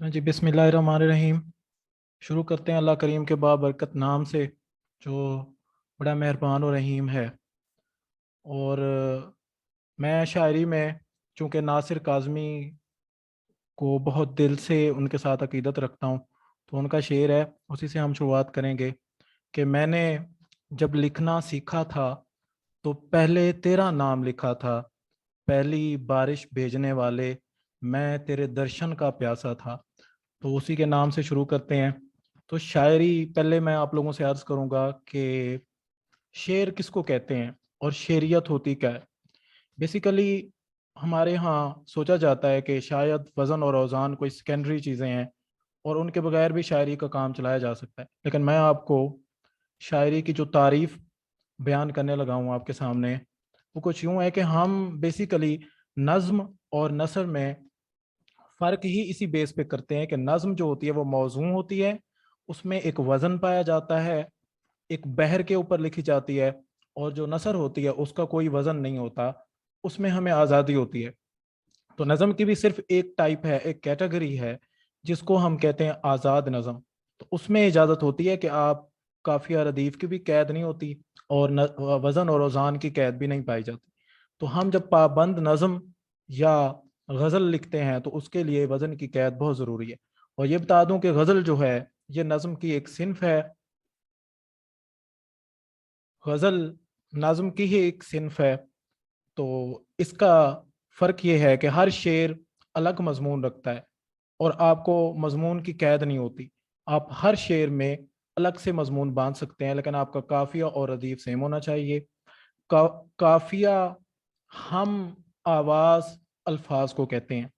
जी बिस्मिल्लाहिर्रहमानिर्रहीम। शुरू करते हैं अल्लाह करीम के बाबरकत नाम से, जो बड़ा मेहरबान और रहीम है। और मैं शायरी में चूँकि नासिर काज़मी को बहुत दिल से उनके साथ अकीदत रखता हूँ, तो उनका शेर है, उसी से हम शुरुआत करेंगे कि मैंने जब लिखना सीखा था तो पहले तेरा नाम लिखा था, पहली बारिश भेजने वाले मैं तेरे दर्शन का प्यासा था। तो उसी के नाम से शुरू करते हैं। तो शायरी पहले मैं आप लोगों से अर्ज़ करूंगा कि शेर किसको कहते हैं और शेरियत होती क्या है। बेसिकली हमारे यहाँ सोचा जाता है कि शायद वज़न और औज़ान कोई सेकेंडरी चीज़ें हैं और उनके बगैर भी शायरी का काम चलाया जा सकता है, लेकिन मैं आपको शायरी की जो तारीफ़ बयान करने लगा हूँ आपके सामने, वो कुछ यूँ है कि हम बेसिकली नज़्म और नसर में फ़र्क ही इसी बेस पे करते हैं कि नज़्म जो होती है वो मौज़ून होती है, उसमें एक वज़न पाया जाता है, एक बहर के ऊपर लिखी जाती है। और जो नसर होती है उसका कोई वज़न नहीं होता, उसमें हमें आज़ादी होती है। तो नज़म की भी सिर्फ एक टाइप है, एक कैटेगरी है, जिसको हम कहते हैं आज़ाद नज़म। तो उसमें इजाज़त होती है कि आप काफ़िया रदीफ़ की भी कैद नहीं होती और वज़न और औज़ान की कैद भी नहीं पाई जाती। तो हम जब पाबंद नज़म या गज़ल लिखते हैं तो उसके लिए वज़न की कैद बहुत ज़रूरी है। और ये बता दूं कि गज़ल जो है ये नज़म की एक सिन्फ है। गज़ल नज़म की ही एक सिन्फ है। तो इसका फ़र्क ये है कि हर शेर अलग मजमून रखता है और आपको मजमून की कैद नहीं होती। आप हर शेर में अलग से मजमून बांध सकते हैं, लेकिन आपका काफिया और रदीफ सेम होना चाहिए। काफिया हम आवाज अल्फाज को कहते हैं,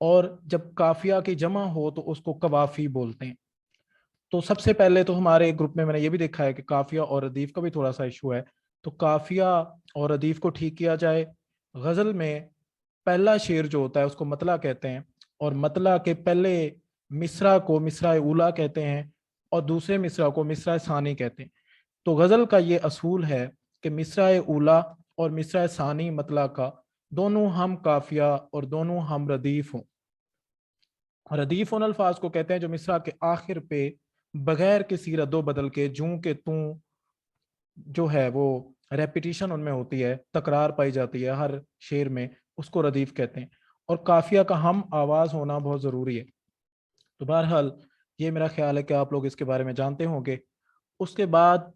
और जब काफिया की जमा हो तो उसको कवाफी बोलते हैं। तो सबसे पहले तो हमारे ग्रुप में मैंने ये भी देखा है कि काफिया और रदीफ का भी थोड़ा सा इशू है। तो काफिया और रदीफ को ठीक किया जाए। गजल में पहला शेर जो होता है उसको मतला कहते हैं, और मतला के पहले मिसरा को मिसरा उला कहते हैं और दूसरे मिसरा को मिसरा सानी कहते हैं। तो गजल का ये असूल है कि मिसरा उला और मिसरा सानी मतला का दोनों हम काफिया और दोनों हम रदीफ हों। रदीफ उन अल्फाज को कहते हैं जो मिसरा के आखिर पे बगैर किसी रद्दो बदल के जूं के तू जो है वो रेपिटिशन उनमें होती है, तकरार पाई जाती है हर शेर में, उसको रदीफ कहते हैं। और काफिया का हम आवाज होना बहुत जरूरी है। तो बहरहाल ये मेरा ख्याल है कि आप लोग इसके बारे में जानते होंगे। उसके बाद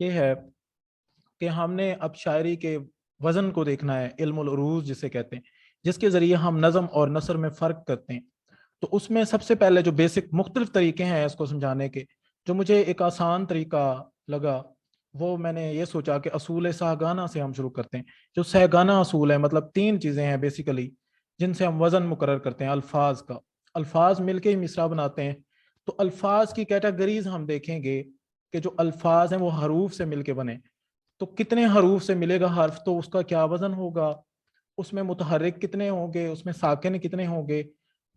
ये है कि हमने अब शायरी के वजन को देखना है, इल्मुल उरूज जिसे कहते हैं, जिसके जरिए हम नज़म और नसर में फ़र्क करते हैं। तो उसमें सबसे पहले जो बेसिक मुख्तलिफ तरीके हैं इसको समझाने के, जो मुझे एक आसान तरीका लगा, वो मैंने ये सोचा कि असूल सहगाना से हम शुरू करते हैं। जो सहगाना असूल है, मतलब तीन चीज़ें हैं बेसिकली जिनसे हम वज़न मुकर्रर करते हैं अल्फाज का। अल्फाज मिलके ही मिसरा बनाते हैं। तो अल्फाज की कैटेगरीज हम देखेंगे कि जो अल्फाज हैं वो हरूफ से मिलके बने। तो कितने हरूफ से मिलेगा हर्फ, तो उसका क्या वजन होगा, उसमें मुतहर्रिक कितने होंगे, उसमें साकिन कितने होंगे।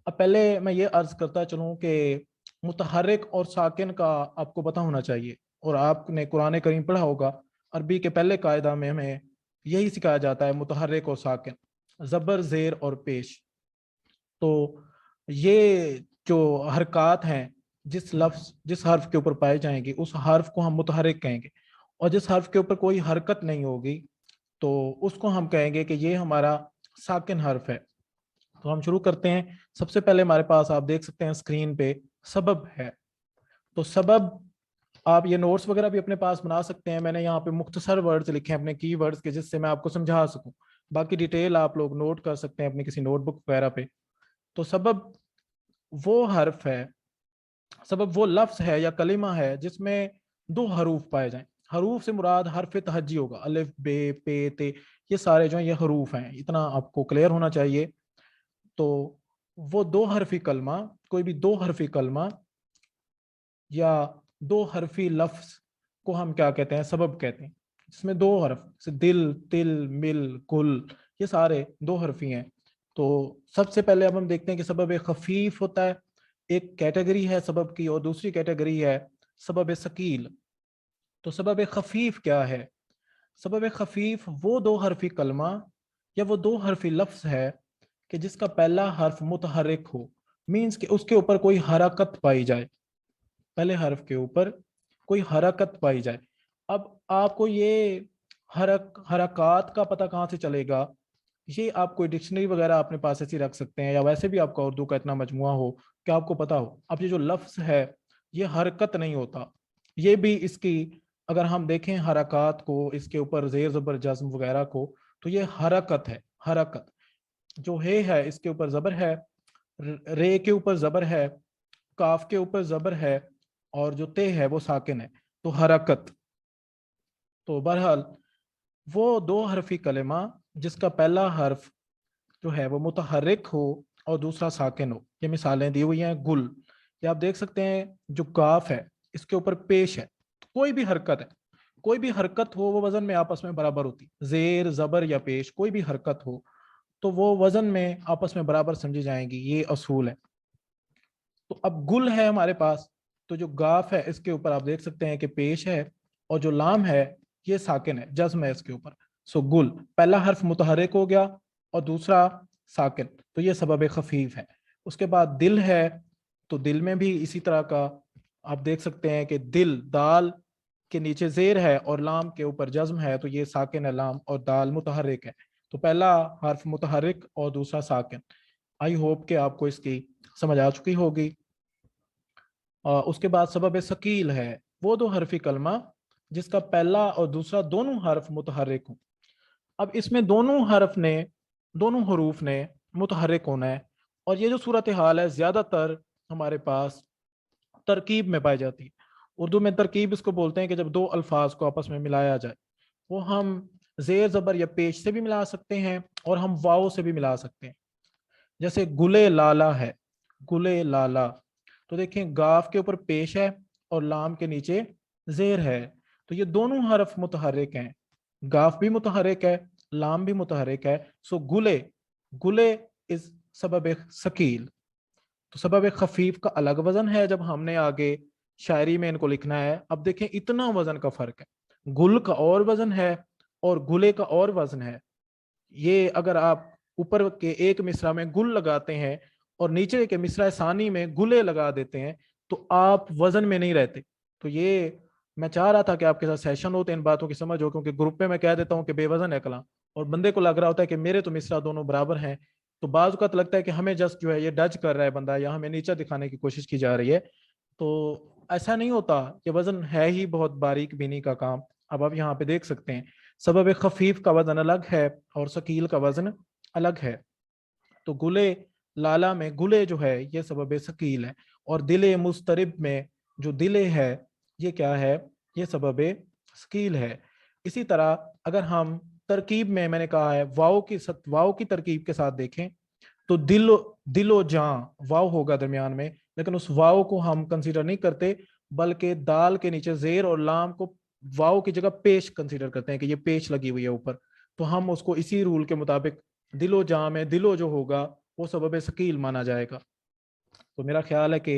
अब पहले मैं ये अर्ज करता चलूँ कि मुतहर्रिक और साकिन का आपको पता होना चाहिए, और आपने कुरान करीम पढ़ा होगा। अरबी के पहले कायदा में हमें यही सिखाया जाता है, मुतहर्रिक और साकिन, ज़बर ज़ेर और पेश। तो ये जो हरकत हैं, जिस लफ्ज जिस हर्फ के ऊपर पाए जाएंगे उस हर्फ को हम मुतहर्रिक कहेंगे, और जिस हर्फ के ऊपर कोई हरकत नहीं होगी तो उसको हम कहेंगे कि ये हमारा साकिन हर्फ है। तो हम शुरू करते हैं। सबसे पहले हमारे पास आप देख सकते हैं स्क्रीन पे सबब है। तो सबब, आप ये नोट्स वगैरह भी अपने पास बना सकते हैं। मैंने यहाँ पे मुख्तसर वर्ड्स लिखे हैं अपने की वर्ड्स के, जिससे मैं आपको समझा सकूं। बाकी डिटेल आप लोग नोट कर सकते हैं अपनी किसी नोटबुक वगैरह पे। तो सबब वो हर्फ है, सबब वो लफ्ज है या कलिमा है जिसमें दो हरूफ पाए जाएं। हरूफ से मुराद हरफ तहज्जी होगा, अलिफ बे पे ते, ये सारे जो हैं ये हरूफ हैं, इतना आपको क्लियर होना चाहिए। तो वो दो हरफी कलमा, कोई भी दो हरफी कलमा या दो हरफी लफ्ज को हम क्या कहते हैं, सबब कहते हैं। इसमें दो हरफ से दिल तिल मिल कुल, ये सारे दो हरफी हैं। तो सबसे पहले अब हम देखते हैं कि सबब एक खफीफ होता है, एक कैटेगरी है सबब की, और दूसरी कैटेगरी है सबब सकील। तो सबब खफीफ क्या है? सबब खफीफ वो दो हरफी कलमा या वो दो हरफी लफ्ज है कि जिसका पहला हर्फ मुतहर्रिक हो। मीन्स कि उसके ऊपर कोई हरकत पाई जाए, पहले हर्फ के ऊपर कोई हरकत पाई जाए। अब आपको ये हरकत का पता कहाँ से चलेगा? ये आप कोई डिक्शनरी वगैरह अपने पास ऐसी रख सकते हैं, या वैसे भी आपका उर्दू का इतना मजमुआ हो कि आपको पता हो। अब ये जो लफ्ज है ये हरकत नहीं होता, ये भी इसकी अगर हम देखें हरकत को, इसके ऊपर जेर जबर जज्म वगैरह को, तो ये हरकत है। हरकत जो है इसके ऊपर जबर है, रे के ऊपर जबर है, काफ के ऊपर जबर है, और जो ते है वो साकिन है, तो हरकत। तो बहरहाल वो दो हरफी कलेमा जिसका पहला हर्फ जो है वो मुतहर्रिक हो और दूसरा साकिन हो, ये मिसालें दी हुई हैं। गुल, ये आप देख सकते हैं, जो काफ है इसके ऊपर पेश है, तो कोई भी हरकत है, कोई भी हरकत हो वो वजन में आपस में बराबर होती, जेर जबर या पेश कोई भी हरकत हो तो वो वजन में आपस में बराबर समझी जाएंगी, ये असूल है। तो अब गुल है हमारे पास, तो जो गाफ है इसके ऊपर आप देख सकते हैं कि पेश है, और जो लाम है ये साकिन है, जज्म है इसके ऊपर। सो गुल पहला हर्फ मुतहरिक हो गया और दूसरा साकिन, तो ये सबब खफीफ है। उसके बाद दिल है, तो दिल में भी इसी तरह का आप देख सकते हैं कि दिल दाल के नीचे जेर है और लाम के ऊपर जज्म है, तो ये साकिन है लाम, और दाल मुतहरिक है, तो पहला हर्फ मुतहरिक और दूसरा साकिन। आई होप कि आपको इसकी समझ आ चुकी होगी। उसके बाद सबब सकील है, वो दो हरफी कलमा जिसका पहला और दूसरा दोनों हर्फ मुतहरिक हों। अब इसमें दोनों हरूफ ने मुतहरिक होना है, और ये जो सूरत हाल है ज़्यादातर हमारे पास तरकीब में पाई जाती है। उर्दू में तरकीब इसको बोलते हैं कि जब दो अल्फाज को आपस में मिलाया जाए, वो हम जेर ज़बर या पेश से भी मिला सकते हैं और हम वाव से भी मिला सकते हैं। जैसे गुले लाला है, गुले लाला, तो देखें गाफ के ऊपर पेश है और लाम के नीचे जेर है, तो ये दोनों हरफ मुतहरिक हैं, गाफ भी मुतहरिक है, लाम भी मुतहरिक है। सो गुले, गुले इस सबब सकील। तो सबब खफीफ का अलग वजन है जब हमने आगे शायरी में इनको लिखना है। अब देखें इतना वजन का फर्क है, गुल का और वजन है और गुले का और वजन है। ये अगर आप ऊपर के एक मिसरा में गुल लगाते हैं और नीचे के मिसरा सानी में गुले लगा देते हैं तो आप वजन में नहीं रहते। तो ये मैं चाह रहा था कि आपके साथ सेशन हो तो इन बातों की समझ हो, क्योंकि ग्रुप में मैं कह देता हूँ कि बेवजन है कलाम, और बंदे को लग रहा होता है कि मेरे तो मिसरा दोनों बराबर हैं, तो बाज़ औक़ात लगता है कि हमें जस्ट जो है ये डज कर रहा है बंदा, या हमें नीचा दिखाने की कोशिश की जा रही है। तो ऐसा नहीं होता, ये वजन है ही बहुत बारीक बीनी का काम। अब आप यहाँ पे देख सकते हैं सबब खफीफ का वजन अलग है और शकील का वजन अलग है। तो गुले लाला में गुले जो है ये सबब शकील है, और दिले मुस्तरिब में जो दिले है ये क्या है, ये सबब शकील है। इसी तरह अगर हम तरकीब में मैंने कहा है वाव की तरकीब के साथ देखें तो दिलो जां वाव होगा दरमियान में, लेकिन उस वाव को हम कंसीडर नहीं करते, बल्कि दाल के नीचे जेर और लाम को वाव की जगह पेश कंसीडर करते हैं कि ये पेश लगी हुई है ऊपर, तो हम उसको इसी रूल के मुताबिक दिलो जां में दिलो जो होगा वो सबब शकील माना जाएगा। तो मेरा ख्याल है कि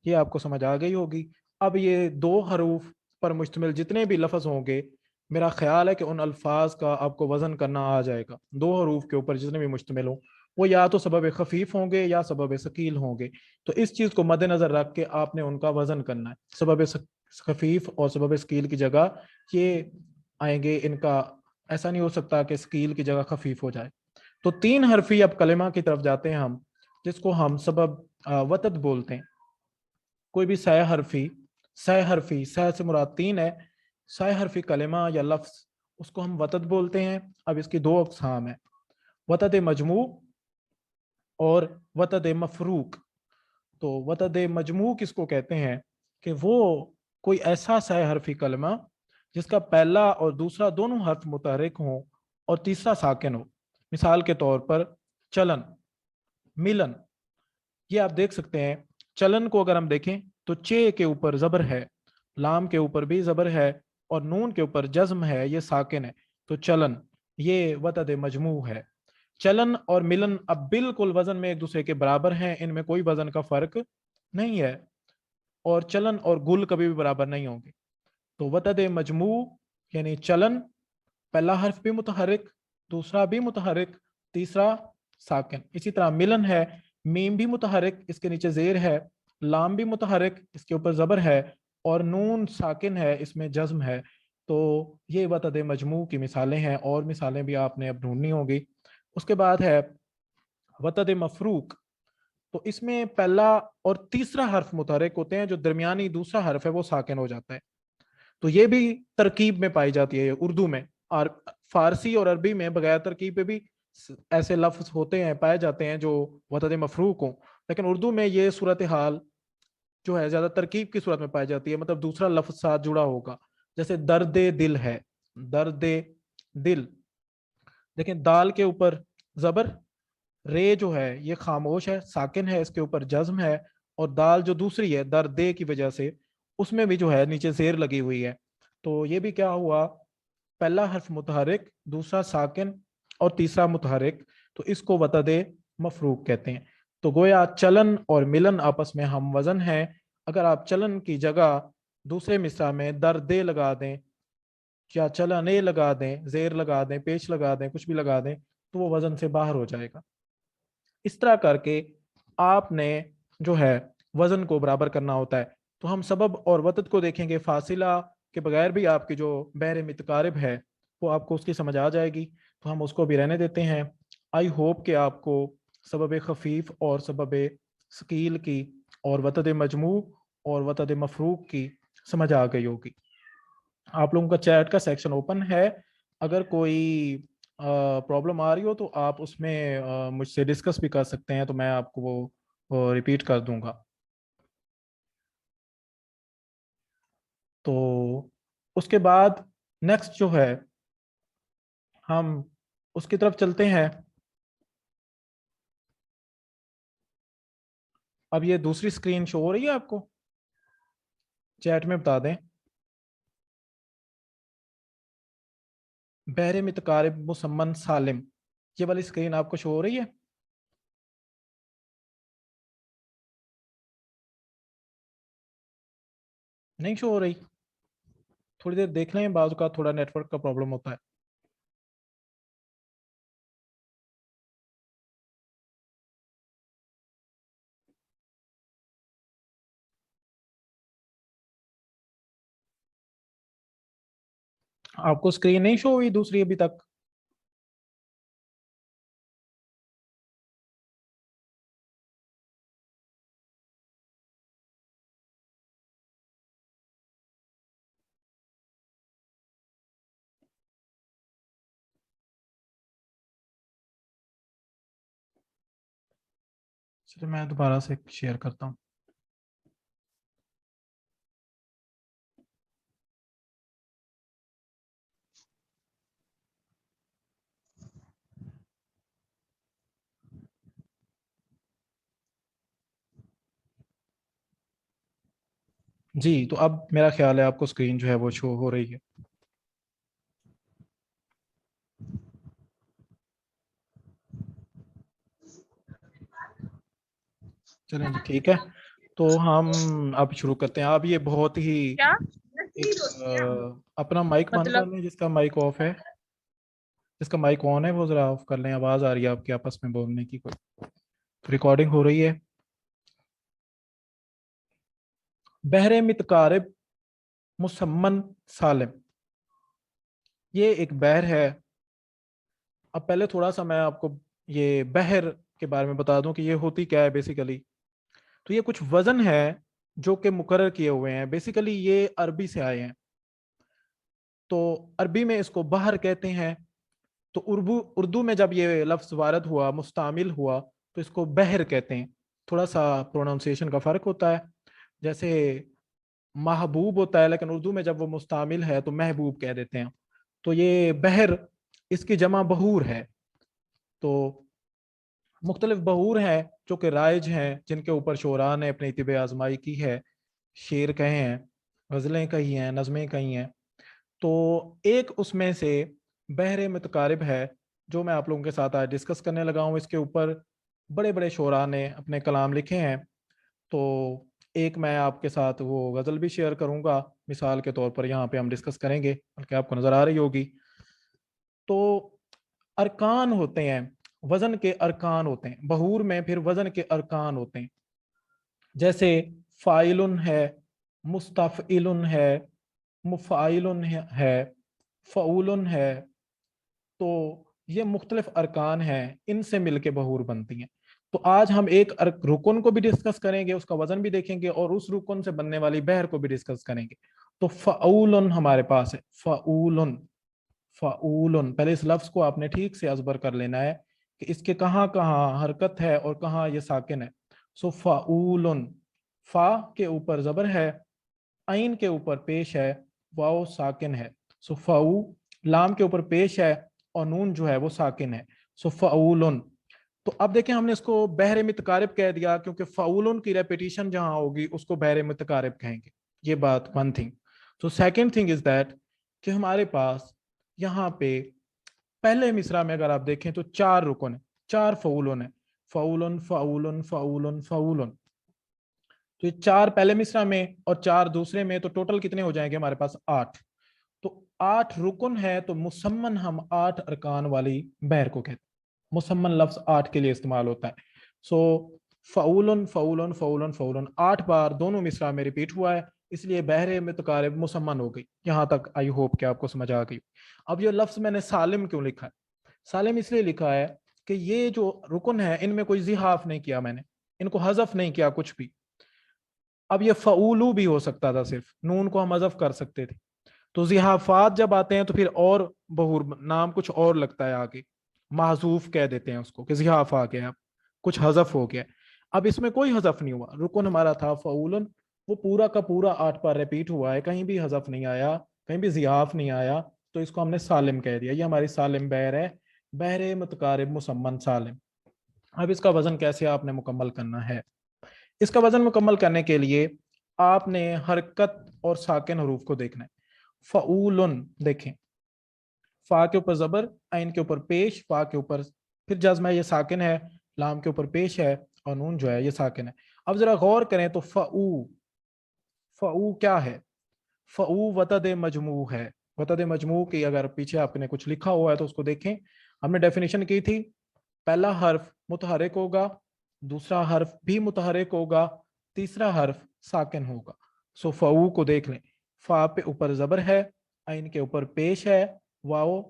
ये आपको समझ आ गई होगी। अब ये दो हरूफ पर मुश्तमिल जितने भी लफ्ज़ होंगे, मेरा ख्याल है कि उन अल्फाज का आपको वज़न करना आ जाएगा। दो हरूफ के ऊपर जितने भी मुश्तमिल हों वो या तो सबब खफीफ होंगे या सबब शकील होंगे, तो इस चीज़ को मद्देनज़र रख के आपने उनका वज़न करना है। सबब खफीफ और सबब शकील की जगह ये आएंगे, इनका ऐसा नहीं हो सकता कि शकील की जगह खफीफ हो जाए। तो तीन हरफी अब कलिमा की तरफ जाते हैं हम, जिसको हम सबब वतद बोलते हैं। कोई भी सह हरफी सह से मुराद तीन है, सह हरफी कलिमा या लफ्ज़ उसको हम वतद बोलते हैं। अब इसकी दो अक़साम है, वतद मजमू और वतद मफरूक। तो वतद मजमू किसको कहते हैं कि वो कोई ऐसा सह हरफी कलमा जिसका पहला और दूसरा दोनों हर्फ मुतहरिक हों और तीसरा साकिन हो। मिसाल के तौर पर चलन, मिलन, ये आप देख सकते हैं। चलन को अगर हम देखें तो चे के ऊपर जबर है, लाम के ऊपर भी जबर है और नून के ऊपर जज्म है, ये साकिन है, तो चलन ये वतद मजमू है। चलन और मिलन अब बिल्कुल वजन में एक दूसरे के बराबर हैं, इनमें कोई वजन का फर्क नहीं है, और चलन और गुल कभी भी बराबर नहीं होंगे। तो वतद मजमू यानी चलन, पहला हर्फ भी मुतहरिक, दूसरा भी मुतहरिक, तीसरा साकिन। इसी तरह मिलन है, मीम भी मुतहरिक, इसके नीचे जेर है, लाम भी मुतहरिक, इसके ऊपर ज़बर है, और नून साकिन है, इसमें जज्म है। तो ये वतद मजमू की मिसालें हैं, और मिसालें भी आपने अब ढूंढनी होगी। उसके बाद है वतद मफरूक। तो इसमें पहला और तीसरा हर्फ मुतहरिक होते हैं, जो दरमियानी दूसरा हर्फ है वो साकिन हो जाता है। तो ये भी तरकीब में पाई जाती है उर्दू में, और फारसी और अरबी में बगैर तरकीब पे भी ऐसे लफ्ज होते हैं, पाए जाते हैं जो वतद मफरूक हों। लेकिन उर्दू में ये सूरत हाल जो है ज्यादा तरकीब की सूरत में पाई जाती है, मतलब दूसरा लफ्ज साथ जुड़ा होगा। जैसे दर्द दिल है, दर्द दिल, लेकिन दाल के ऊपर जबर, रे जो है ये खामोश है, साकिन है, इसके ऊपर जज्म है, और दाल जो दूसरी है दर्दे की वजह से उसमें भी जो है नीचे जेर लगी हुई है। तो ये भी क्या हुआ, पहला हर्फ मुतहरिक, दूसरा साकिन, और तीसरा मुतहरिक। तो इसको वतदे मफरूक कहते हैं। तो गोया चलन और मिलन आपस में हम वजन है। अगर आप चलन की जगह दूसरे मिसरा में दर्दे लगा दें, या चलने लगा दें, जेर लगा दें, पेश लगा दें, कुछ भी लगा दें, तो वो वजन से बाहर हो जाएगा। इस तरह करके आपने जो है वजन को बराबर करना होता है। तो हम सबब और वतद को देखेंगे, फासिला के बगैर भी आपकी जो बहर मितकारिब है वो आपको उसकी समझ आ जाएगी। तो हम उसको भी रहने देते हैं। आई होप कि आपको सबब खफीफ और सबब स्कील की और वतद मजमू और वतद मफरूक की समझ आ गई होगी। आप लोगों का चैट का सेक्शन ओपन है, अगर कोई प्रॉब्लम आ रही हो तो आप उसमें मुझसे डिस्कस भी कर सकते हैं, तो मैं आपको वो रिपीट कर दूंगा। तो उसके बाद नेक्स्ट जो है हम उसकी तरफ चलते हैं। अब ये दूसरी स्क्रीन शो हो रही है आपको, चैट में बता दें। बहरे मितकारिब मुसम्मन सालिम, ये वाली स्क्रीन आपको शो हो रही है? नहीं शो हो रही? थोड़ी देर देख लें, बाजू का थोड़ा नेटवर्क का प्रॉब्लम होता है। आपको स्क्रीन नहीं शो हुई दूसरी अभी तक? चलिए मैं दोबारा से शेयर करता हूँ। जी, तो अब मेरा ख्याल है आपको स्क्रीन जो है वो शो हो रही है। चलें जी, ठीक है। तो हम अब शुरू करते हैं। अब ये बहुत ही क्या एक अपना माइक बंद कर मतलब? लें, जिसका माइक ऑफ है। जिसका माइक ऑन है वो जरा ऑफ कर लें, आवाज आ रही है आपके आपस में बोलने की, कोई रिकॉर्डिंग हो रही है। बहरे मितकारिब मुसम्मन सालिम, ये एक बहर है। अब पहले थोड़ा सा मैं आपको ये बहर के बारे में बता दूं कि ये होती क्या है बेसिकली। तो ये कुछ वजन है जो कि मुकर्रर किए हुए हैं, बेसिकली ये अरबी से आए हैं। तो अरबी में इसको बहर कहते हैं। तो उर्दू उर्दू में जब ये लफ्ज़ वारद हुआ, मुस्तामिल हुआ, तो इसको बहर कहते हैं। थोड़ा सा प्रोनाउंसिएशन का फ़र्क होता है। जैसे महबूब होता है, लेकिन उर्दू में जब वो मुस्तामिल है तो महबूब कह देते हैं। तो ये बहर, इसकी जमा बहूर है। तो मुख्तलिफ बहूर हैं जो कि राइज हैं, जिनके ऊपर शोरा ने अपनी तिब आजमाई की है। शेर कहे हैं, गज़लें कही हैं, नज़में कही हैं। तो एक उसमें से बहरे मुतकारिब है जो मैं आप लोगों के साथ आज डिस्कस करने लगा हूँ। इसके ऊपर बड़े बड़े शोरा ने अपने कलाम लिखे हैं। तो एक मैं आपके साथ वो गज़ल भी शेयर करूँगा, मिसाल के तौर पर यहाँ पे हम डिस्कस करेंगे, बल्कि आपको नज़र आ रही होगी। तो अरकान होते हैं वजन के अरकान होते हैं, बहूर में फिर वजन के अरकान होते हैं, जैसे फाइलुन है, मुस्तफइलुन है, मुफाइलुन है, फ़ऊलुन है। तो ये मुख्तलिफ अरकान हैं, इनसे मिलके बहूर बनती हैं। तो आज हम एक रुकन को भी डिस्कस करेंगे, उसका वजन भी देखेंगे, और उस रुकन से बनने वाली बहर को भी डिस्कस करेंगे। तो फ़ऊलुन हमारे पास है, फ़ऊलुन, फ़ऊलुन। पहले इस लफ्ज को आपने ठीक से अज़बर कर लेना है कि इसके कहाँ कहाँ हरकत है और कहाँ ये साकिन है। सो फ़ऊलुन, फा के ऊपर जबर है, आइन के ऊपर पेश है, वाओ साकिन है। सो फ़ऊ, लाम के ऊपर पेश है और नून जो है वो साकिन है। सो फ़ऊलुन। तो अब देखें, हमने इसको बहरे मुतकारिब कह दिया क्योंकि फ़ऊलुन की रेपिटेशन जहां होगी उसको बहरे मुतकारिब कहेंगे। ये बात वन थिंग। तो सेकंड थिंग इज दैट कि हमारे पास यहाँ पे पहले मिसरा में अगर आप देखें तो 4 रुकन है, 4 फ़ऊलुन है, फ़ऊलुन फ़ऊलुन फ़ऊलुन फ़ऊलुन। तो ये 4 पहले मिसरा में और 4 दूसरे में, तो टोटल कितने हो जाएंगे हमारे पास? 8। तो 8 रुकन है, तो मुसम्मन हम 8 अरकान वाली बहर को कहते हैं। मुसम्मन लफ्ज 8 के लिए इस्तेमाल होता है। सो फ़ऊलन फ़ऊलन फ़ऊलन फ़ऊलन 8 बार दोनों मिसरा में रिपीट हुआ है, इसलिए बहरे मुतकारिब मुसम्मन हो गई। यहाँ तक आई होप कि आपको समझ आ गई। अब ये लफ्ज मैंने सालिम क्यों लिखा है? सालिम इसलिए लिखा है कि ये जो रुकन है इनमें कोई जिहाफ नहीं किया मैंने, इनको हजफ नहीं किया कुछ भी। अब ये फ़ऊलू भी हो सकता था, सिर्फ नून को हम हजफ कर सकते थे। तो जिहाफात जब आते हैं तो फिर और बहुर नाम कुछ और लगता है आगे, महजूफ कह देते हैं उसको कि जिहाफ आ गया, कुछ हजफ हो गया। अब इसमें कोई हजफ नहीं हुआ, रुकन हमारा था फ़ऊलन, वो पूरा का पूरा 8 बार रिपीट हुआ है, कहीं भी हजफ नहीं आया, कहीं भी जिहाफ नहीं आया। तो इसको हमने सालिम कह दिया, ये हमारी सालिम बहर है, बहरे मुतकारिब मुसम्मन सालिम। अब इसका वजन कैसे आपने मुकम्मल करना है? इसका वजन मुकम्मल करने के लिए आपने हरकत और साकिन हरूफ को देखना है। फ़ऊलुन देखें, फा के ऊपर जबर, आइन के ऊपर पेश, फा के ऊपर फिर जज्म है, ये साकिन है, लाम के ऊपर पेश है और नून जो है ये साकिन है। अब जरा गौर करें तो फ़ऊ, फ़ऊ क्या है? फ़ऊ वतद मजमू है। वतद मजमू की अगर पीछे आपने कुछ लिखा हुआ है तो उसको देखें। हमने डेफिनेशन की थी, पहला हर्फ मुतहरिक होगा, दूसरा हर्फ भी मुतहरिक होगा, तीसरा हर्फ साकिन होगा। सो फ़ऊ को देख लें, फा पे ऊपर जबर है, आइन के ऊपर पेश है, वाओ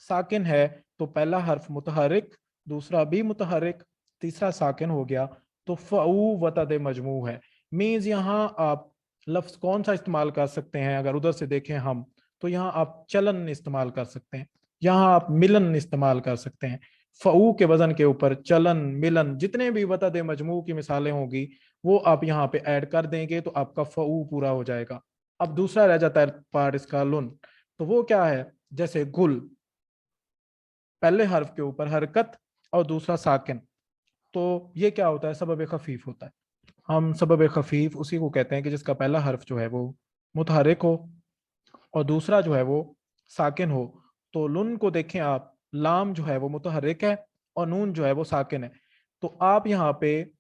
साकिन है, तो पहला हर्फ मुतहरिक, दूसरा भी मुतहरिक, तीसरा साकिन हो गया। तो फ़ऊ वतद मजमू है। मीन्स यहाँ आप लफ्ज कौन सा इस्तेमाल कर सकते हैं? अगर उधर से देखें हम तो यहाँ आप चलन इस्तेमाल कर सकते हैं, यहाँ आप मिलन इस्तेमाल कर सकते हैं। फ़ऊ के वजन के ऊपर चलन, मिलन, जितने भी वतद मजमू की मिसालें होगी वो आप यहाँ पे ऐड कर देंगे तो आपका फ़ऊ पूरा हो जाएगा। अब दूसरा रह जाता है पार्ट इसका लुन, तो वो क्या है? जैसे गुल, पहले हर्फ के ऊपर हरकत और दूसरा साकिन, तो ये क्या होता है? सबब खफीफ होता है। हम सबब खफीफ उसी को कहते हैं कि जिसका पहला हर्फ जो है वो मुतहरिक हो और दूसरा जो है वो साकिन हो। तो लुन को देखें आप, लाम जो है वो मुतहरिक है और नून जो है वो साकिन है। तो आप यहाँ पे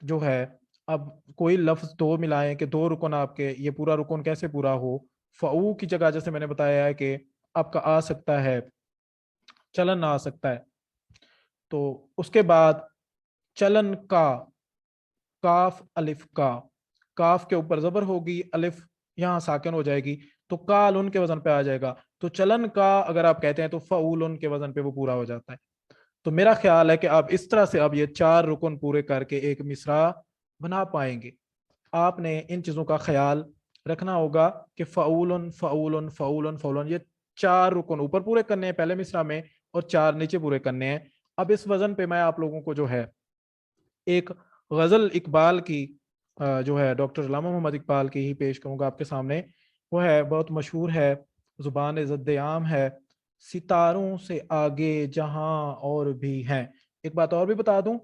जो है, अब कोई लफ्ज दो मिलाएं कि दो रुकन आपके, ये पूरा रुकन कैसे पूरा हो? फ़ऊ की जगह जैसे मैंने बताया है कि आपका आ सकता है, चलन आ सकता है। तो उसके बाद चलन का, काफ अलिफ का, काफ के ऊपर जबर होगी, अलिफ यहाँ साकिन हो जाएगी, तो काल उनके वजन पे आ जाएगा। तो चलन का अगर आप कहते हैं तो फ़ऊल उनके वजन पे वो पूरा हो जाता है। तो मेरा ख्याल है कि आप इस तरह से अब ये 4 रुकन पूरे करके एक मिसरा बना पाएंगे। आपने इन चीज़ों का ख्याल रखना होगा कि फ़ऊलन फ़ऊलन फ़ऊलन फ़ऊलन, ये 4 रुकन ऊपर पूरे करने हैं पहले मिसरा में और 4 नीचे पूरे करने हैं। अब इस वजन पे मैं आप लोगों को जो है एक गज़ल इकबाल की, जो है डॉक्टर गुलाम मोहम्मद इकबाल की ही पेश करूंगा आपके सामने। वो है बहुत मशहूर है, ज़ुबान ज़द्द-ए-आम है, सितारों से आगे जहां और भी हैं। एक बात और भी बता दूं,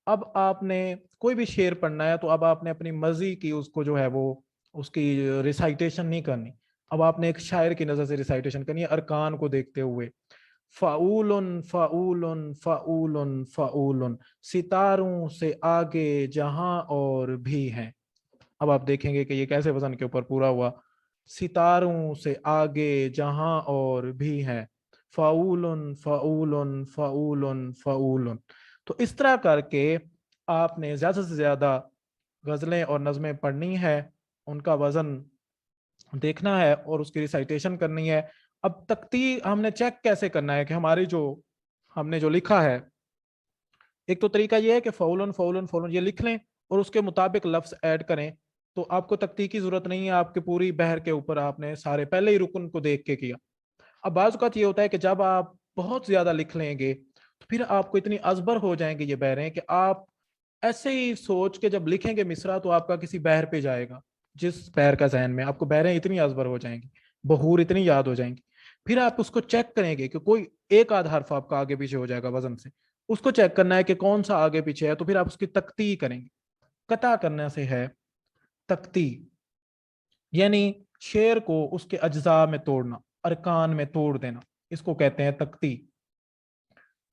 अब आपने कोई भी शेर पढ़ना है तो अब आपने अपनी मर्जी की उसको जो है वो उसकी रिसाइटेशन नहीं करनी। अब आपने एक शायर की नज़र से रिसाइटेशन करनी है, अरकान को देखते हुए। फ़ाउलन फ़ाउलन फ़ाउलन फ़ाउलन, सितारों से आगे जहां और भी हैं। अब आप देखेंगे कि ये कैसे वजन के ऊपर पूरा हुआ, सितारों से आगे जहां और भी हैं। फ़ाऊलुन फ़ाऊलुन फ़ाऊलुन फ़ाऊलुन। तो इस तरह करके आपने ज़्यादा से ज़्यादा गज़लें और नज़में पढ़नी है, उनका वज़न देखना है और उसकी रिसाइटेशन करनी है। अब तख्ती हमने चेक कैसे करना है कि हमारी जो हमने जो लिखा है, एक तो तरीका ये है कि फ़ौलन फ़ौलन फ़ौलन ये लिख लें और उसके मुताबिक लफ्ज़ ऐड करें, तो आपको तख्ती की ज़रूरत नहीं है, आपकी पूरी बहर के ऊपर आपने सारे पहले ही रुकन को देख के किया। अब बाज़ औक़ात ये होता है कि जब आप बहुत ज़्यादा लिख लेंगे, तो फिर आपको इतनी अज़बर हो जाएँगी ये बहरें कि आप ऐसे ही सोच के जब लिखेंगे मिसरा तो आपका किसी बहर पे जाएगा, जिस बहर का ज़हन में आपको बहरें इतनी अज़बर हो जाएँगी, बहूर इतनी याद हो जाएँगी। फिर आप उसको चेक करेंगे कि कोई एक आध हर्फ आपका आगे पीछे हो जाएगा वज़न से, उसको चेक करना है कि कौन-सा आगे पीछे है, तो फिर आप उसकी तख्ती करेंगे। कता करने से है तख्ती, यानी शेर को उसके अज्जा में तोड़ना, अरकान में तोड़ देना, इसको कहते हैं तख्ती।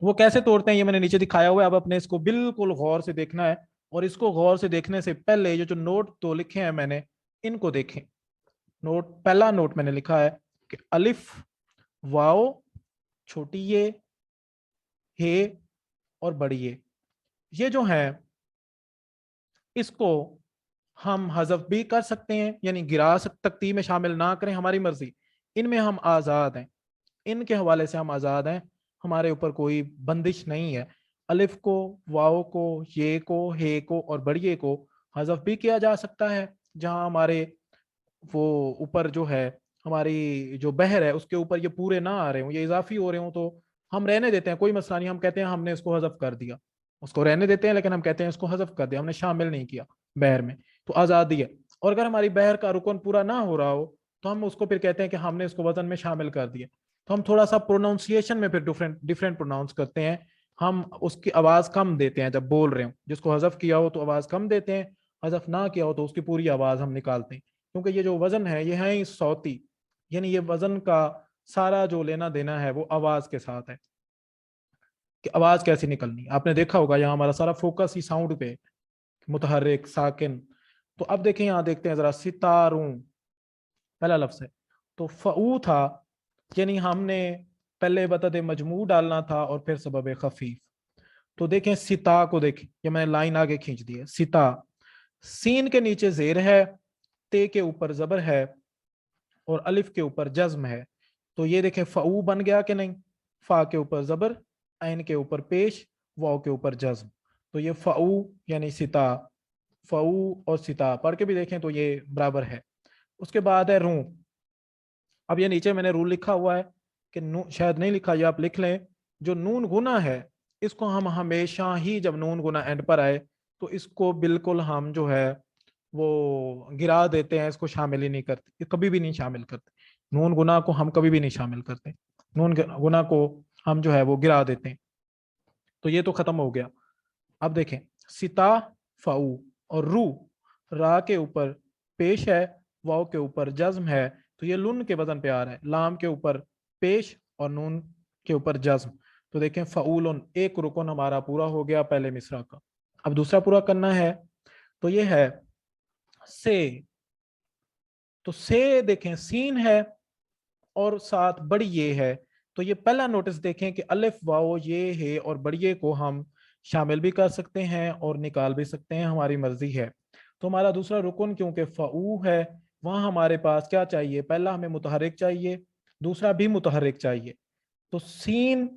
वो कैसे तोड़ते हैं ये मैंने नीचे दिखाया हुआ है, अब अपने इसको बिल्कुल गौर से देखना है और इसको गौर से देखने से पहले ये जो नोट तो लिखे हैं मैंने, इनको देखें। नोट, पहला नोट मैंने लिखा है कि अलिफ, वाओ, छोटी हे और बड़ी ये जो है इसको हम हज़फ भी कर सकते हैं, यानी गिरा तख्ती में शामिल ना करें, हमारी मर्जी। इनमें हम आज़ाद हैं, इनके हवाले से हम आज़ाद हैं, हमारे ऊपर कोई बंदिश नहीं है। अलिफ को, वाओ को, ये को, हे को और बड़िए को हज़फ भी किया जा सकता है, जहां हमारे वो ऊपर जो है हमारी जो बहर है उसके ऊपर ये पूरे ना आ रहे हों, ये इजाफी हो रहे हों, तो हम रहने देते हैं, कोई मसला नहीं। हम कहते हैं हमने इसको हज़फ कर दिया, उसको रहने देते हैं, लेकिन हम कहते हैं इसको हज़फ कर दिया, हमने शामिल नहीं किया बहर में, तो आज़ादी है। और अगर हमारी बहर का रुकन पूरा ना हो रहा हो तो हम उसको फिर कहते हैं कि हमने इसको वजन में शामिल कर दिया। तो हम थोड़ा सा प्रोनाउंसिएशन में फिर डिफरेंट डिफरेंट प्रोनाउंस करते हैं, हम उसकी आवाज़ कम देते हैं जब बोल रहे हो, जिसको हज़फ किया हो तो आवाज़ कम देते हैं, हज़फ ना किया हो तो उसकी पूरी आवाज़ हम निकालते हैं। क्योंकि ये जो वजन है ये है ही सौती, यानी ये वजन का सारा जो लेना देना है वो आवाज के साथ है कि आवाज कैसी निकलनी। आपने देखा होगा यहाँ हमारा सारा फोकस ही साउंड पे, मुतहर्रिक, साकिन। तो अब देखें, यहाँ देखते हैं जरा, सितारों पहला लफ्ज है, तो फऊ था, यानी हमने पहले बतद मजमू डालना था और फिर सबब खफीफ। तो देखें सिता को, देखें ये मैंने लाइन आगे खींच दी है, सिता, सीन के नीचे जेर है, ते के ऊपर जबर है और अलिफ के ऊपर जज्म है। तो ये देखें फ़ऊ बन गया कि नहीं, फा के ऊपर जबर, ऐन के ऊपर पेश, वाव के ऊपर जज्म। तो ये फ़ऊ यानी सिता, फ़ऊ और सिता पढ़ के भी देखें तो ये बराबर है। उसके बाद है रू। अब ये नीचे मैंने रू लिखा हुआ है कि नू शायद नहीं लिखा, ये आप लिख लें। जो नून गुना है इसको हम हमेशा ही जब नून गुना एंड पर आए तो इसको बिल्कुल हम जो है वो गिरा देते हैं, इसको शामिल ही नहीं करते, ये कभी भी नहीं शामिल करते। नून गुना को हम कभी भी नहीं शामिल करते, नून गुना को हम जो है वो गिरा देते हैं। तो ये तो खत्म हो गया। अब देखें सिता, फाऊ और रू, रा के ऊपर पेश है, वाव के ऊपर जज्म है, तो ये लुन के वजन पे आ रहा है, लाम के ऊपर पेश और नून के ऊपर जज्म। तो देखें फ़ऊलुन, एक रुकन हमारा पूरा हो गया पहले मिसरा का। अब दूसरा पूरा करना है, तो ये है से। तो से देखें सीन है और साथ बड़ी ये है। तो ये पहला नोटिस देखें कि अलिफ वाओ ये है और बड़िए को हम शामिल भी कर सकते हैं और निकाल भी सकते हैं, हमारी मर्जी है। तो हमारा दूसरा रुकन क्योंकि फ़ऊ है, वहाँ हमारे पास क्या चाहिए, पहला हमें मुतहरिक चाहिए, दूसरा भी मुतहरिक चाहिए। तो सीन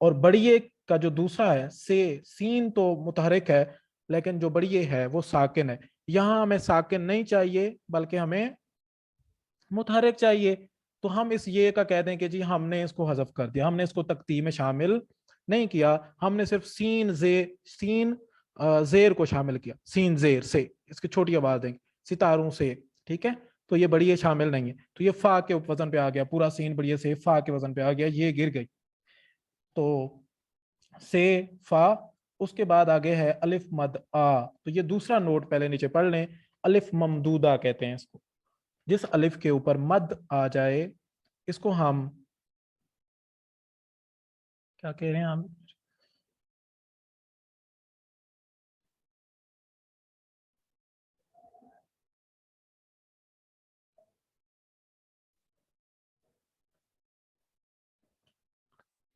और बड़िए का जो दूसरा है से, सीन तो मुतहरिक है लेकिन जो बड़िए है वो साकिन है। यहाँ हमें साकिन नहीं चाहिए बल्कि हमें मुतहरिक चाहिए। तो हम इस ये का कह दें कि जी हमने इसको हजफ कर दिया, हमने इसको तकती में शामिल नहीं किया, हमने सिर्फ सीन जे, सीन जेर को शामिल किया, सीन जेर से, इसकी छोटी आवाज देंगे, सितारों से, ठीक है। तो ये बड़ी शामिल नहीं है, तो ये फा के वजन पे आ गया, पूरा सीन बड़ी से फा के वजन पे आ गया, ये गिर गई। तो से, फा, उसके बाद आगे है अलिफ मद आ। तो ये दूसरा नोट पहले नीचे पढ़ लें, अलिफ ममदूदा कहते हैं इसको, जिस अलिफ के ऊपर मद आ जाए इसको हम क्या कह रहे हैं, हम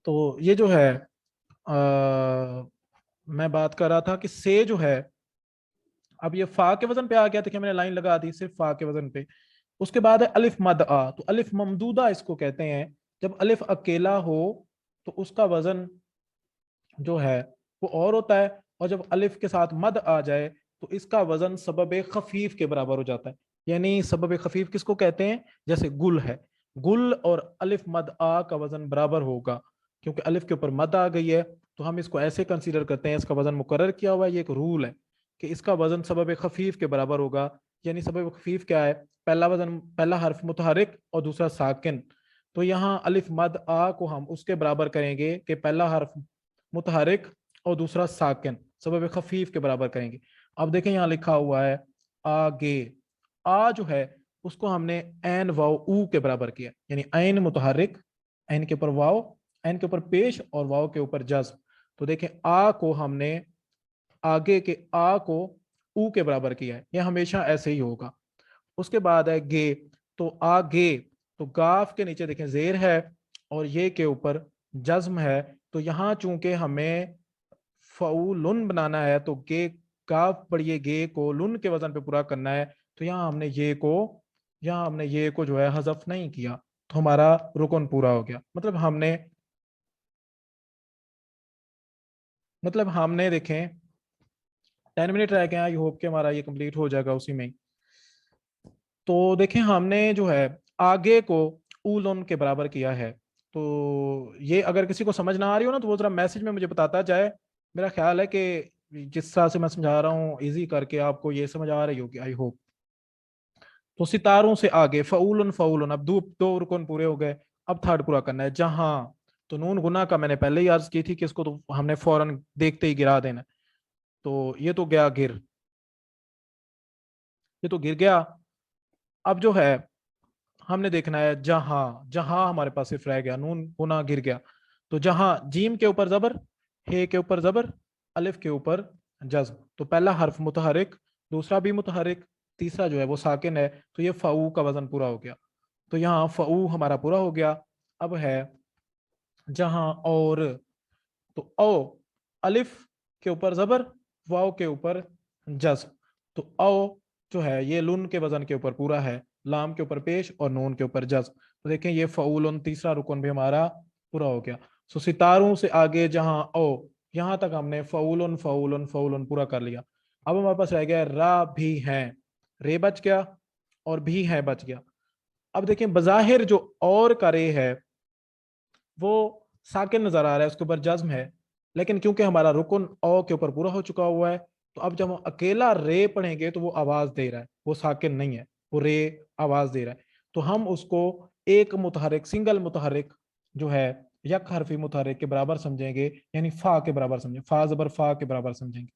तो ये जो है मैं बात कर रहा था कि से जो है, अब ये फा के वजन पे आ गया, देखिए मैंने लाइन लगा दी सिर्फ फा के वजन पे। उसके बाद है अलिफ मद आ, तो अलिफ ममदूदा इसको कहते हैं। जब अलिफ अकेला हो तो उसका वजन जो है वो और होता है, और जब अलिफ के साथ मद आ जाए तो इसका वजन सबब खफीफ के बराबर हो जाता है। यानी सबब खफीफ किसको कहते हैं? जैसे गुल है, गुल और अलिफ मद आ का वजन बराबर होगा, क्योंकि अलिफ के ऊपर मद आ गई है, तो हम इसको ऐसे कंसीडर करते हैं, इसका वजन मुकर्रर किया हुआ है, ये एक रूल है कि इसका वजन सबब खफीफ के बराबर होगा। यानी सबब खफीफ क्या है? पहला वजन, पहला हर्फ मुतहरिक और दूसरा साकिन। तो यहाँ अलिफ मद आ को हम उसके बराबर करेंगे कि पहला हर्फ मुतहरिक और दूसरा साकिन, सबब खफीफ के बराबर करेंगे। अब देखें यहाँ लिखा हुआ है आगे, आ जो है उसको हमने एन वाव ऊ के बराबर किया, यानी ऐन मुतहरिक, ऐन के ऊपर वाव, ऐन के ऊपर पेश और वाव के ऊपर जज्म। तो देखें आ को हमने आगे के आ को ऊ के बराबर किया है, ये हमेशा ऐसे ही होगा। उसके बाद है गे, तो आगे, तो गाफ के नीचे देखें जेर है और ये के ऊपर जज्म है, तो यहाँ चूंकि हमें फऊलुन बनाना है तो गे, गाफ पढ़िए गे को लुन के वजन पे पूरा करना है, तो यहाँ हमने ये को जो है हजफ नहीं किया, तो हमारा रुकन पूरा हो गया। मतलब हमने देखें 10 मिनट रह गए, आई होप कि हमारा ये कंप्लीट हो जाएगा उसी में ही। तो देखें हमने जो है आगे को उलन के बराबर किया है, तो ये अगर किसी को समझ ना आ रही हो ना तो वो जरा मैसेज में मुझे बताता जाए। मेरा ख्याल है कि जिस तरह से मैं समझा रहा हूँ इजी करके आपको ये समझ आ रही होगी, आई होप। तो सितारों से आगे फऊलन फऊलन, अब दो दो रुकन पूरे हो गए, अब थर्ड पूरा करना है जहां। तो नून गुना का मैंने पहले ही अर्ज की थी कि इसको तो हमने फौरन देखते ही गिरा देना। तो ये तो गया गिर, ये तो गिर गया। अब जो है हमने देखना है जहां, जहां हमारे पास सिर्फ रह गया नून गुना गिर गया, तो जहां जीम के ऊपर जबर, हे के ऊपर जबर, अलिफ के ऊपर जज्म, तो पहला हर्फ मुतहरिक, दूसरा भी मुतहरिक, तीसरा जो है वो साकिन है, तो ये फ़ऊ का वजन पूरा हो गया। तो यहाँ फ़ऊ हमारा पूरा हो गया। अब है जहां और, तो ओ, अलिफ के ऊपर जबर, वाव के ऊपर जज्म, तो ओ जो है ये लुन के वजन के ऊपर पूरा है, लाम के ऊपर पेश और नून के ऊपर जज्म। तो देखें ये फऊलन तीसरा रुकन भी हमारा पूरा हो गया। सो सितारों से आगे जहां ओ, यहां तक हमने फऊलन फऊलन फऊलन पूरा कर लिया। अब हमारे पास रह गया रा भी है, रे बच गया और भी है बच गया। अब देखें बजाहिर जो और का रे है वो साकिन नजर आ रहा है, उसके ऊपर जज्म है, लेकिन क्योंकि हमारा रुकन औ के ऊपर पूरा हो चुका हुआ है, तो अब जब हम अकेला रे पढ़ेंगे तो वो आवाज दे रहा है, वो साकिन नहीं है, वो रे आवाज दे रहा है। तो हम उसको एक मुतहरिक, सिंगल मुतहरिक जो है यक हरफी मुतहरिक के बराबर समझेंगे, यानी फा के बराबर समझेंगे, फा जबर फा के बराबर समझेंगे।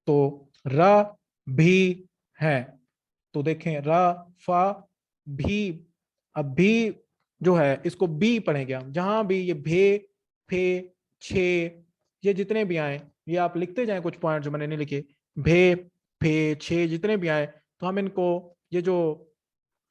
तो रा भी है, तो देखें रा फा भी, अब भी जो है इसको बी पढ़ेंगे हम, जहां भी ये भे फे छे ये जितने भी आए, ये आप लिखते जाएं कुछ पॉइंट जो मैंने नहीं लिखे, भे फे छे जितने भी आए, तो हम इनको, ये जो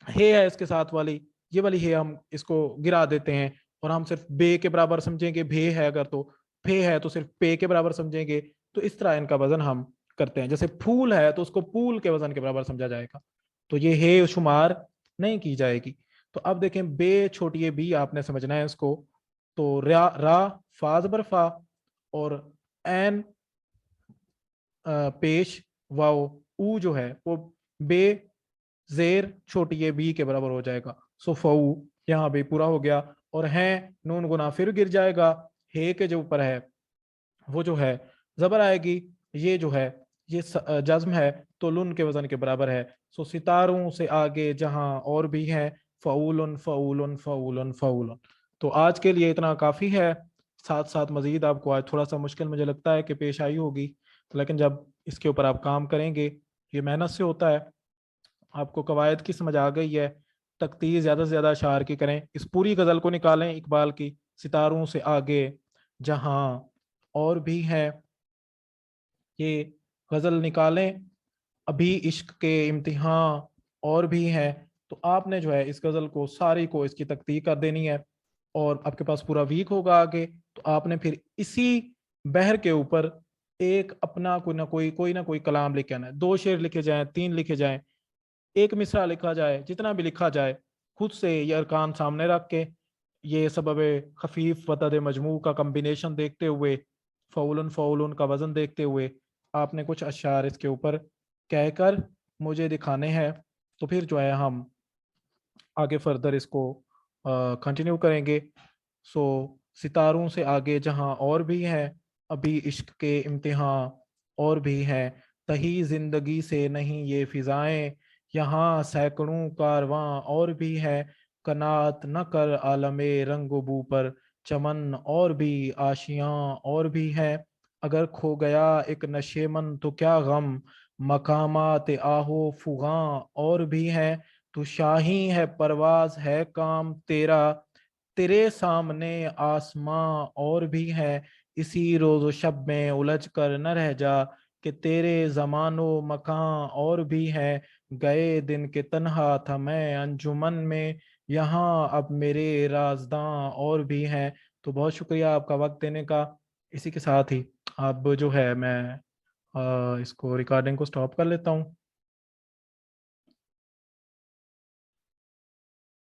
हे है इसके साथ वाली, ये वाली हे हम इसको गिरा देते हैं, और हम सिर्फ बे के बराबर समझेंगे, भे है अगर तो, फे है तो सिर्फ पे के बराबर समझेंगे। तो इस तरह इनका वजन हम करते हैं। जैसे फूल है तो उसको पूल के वजन के बराबर समझा जाएगा, तो ये हे शुमार नहीं की जाएगी। तो अब देखें बे छोटी बी आपने समझना है इसको, तो रा रा फा जबर फा और एन पेश वाओ ऊ जो है वो बे जेर छोटी ये बी के बराबर हो जाएगा। सो फऊ यहाँ भी पूरा हो गया, और है नून गुना फिर गिर जाएगा, हे के जो ऊपर है वो जो है जबर आएगी, ये जो है ये जज्म है, तो लुन के वजन के बराबर है। सो सितारों से आगे जहां और भी है फ़ऊलन फ़ऊलन फ़ऊलन फ़ऊलन। तो आज के लिए इतना काफ़ी है, साथ साथ मजीद आपको आज थोड़ा सा मुश्किल मुझे लगता है कि पेश आई होगी, तो लेकिन जब इसके ऊपर आप काम करेंगे, ये मेहनत से होता है, आपको कवायद की समझ आ गई है, तख्तीर ज़्यादा से ज़्यादा अशार की करें, इस पूरी गज़ल को निकालें इकबाल की, सितारों से आगे जहां और भी है, ये गज़ल निकालें, अभी इश्क के इम्तिहान और भी है। तो आपने जो है इस गज़ल को सारी को इसकी तख्तीक कर देनी है, और आपके पास पूरा वीक होगा आगे, تو آپ نے پھر اسی بحر کے اوپر ایک اپنا کوئی نہ کوئی کلام لکھ کے آنا ہے. 2 شعر لکھے جائیں, 3 لکھے جائیں, ایک مصرع لکھا جائے, جتنا بھی لکھا جائے, خود سے یہ ارکان سامنے رکھ کے, یہ سبب خفیف وتد مجموع کا کمبینیشن دیکھتے ہوئے, فعولن فعولن کا وزن دیکھتے ہوئے, آپ نے کچھ اشعار اس کے اوپر کہہ کر مجھے دکھانے ہیں. تو پھر جو ہے ہم آگے فردر اس کو کنٹینیو کریں گے. سو ستاروں سے آگے جہاں اور بھی ہے ابھی عشق کے امتحان, اور بھی ہے تہی زندگی سے نہیں یہ فضائیں, یہاں سینکڑوں کارواں اور بھی ہے, کنات نہ کر عالم رنگ و بو پر, چمن اور بھی آشیاں اور بھی ہے, اگر کھو گیا ایک نشے من تو کیا غم, مقامات آہو فغاں اور بھی ہے, تو شاہی ہے پرواز ہے کام تیرا, تیرے سامنے آسماں اور بھی ہے, اسی روز و شب میں الجھ کر نہ رہ جا, کہ تیرے زمان و مکان اور بھی ہے, گئے دن کے تنہا تھا میں انجمن میں, یہاں اب میرے رازداں اور بھی ہیں. تو بہت شکریہ آپ کا وقت دینے کا. اسی کے ساتھ ہی اب جو ہے میں اس کو ریکارڈنگ کو سٹاپ کر لیتا ہوں.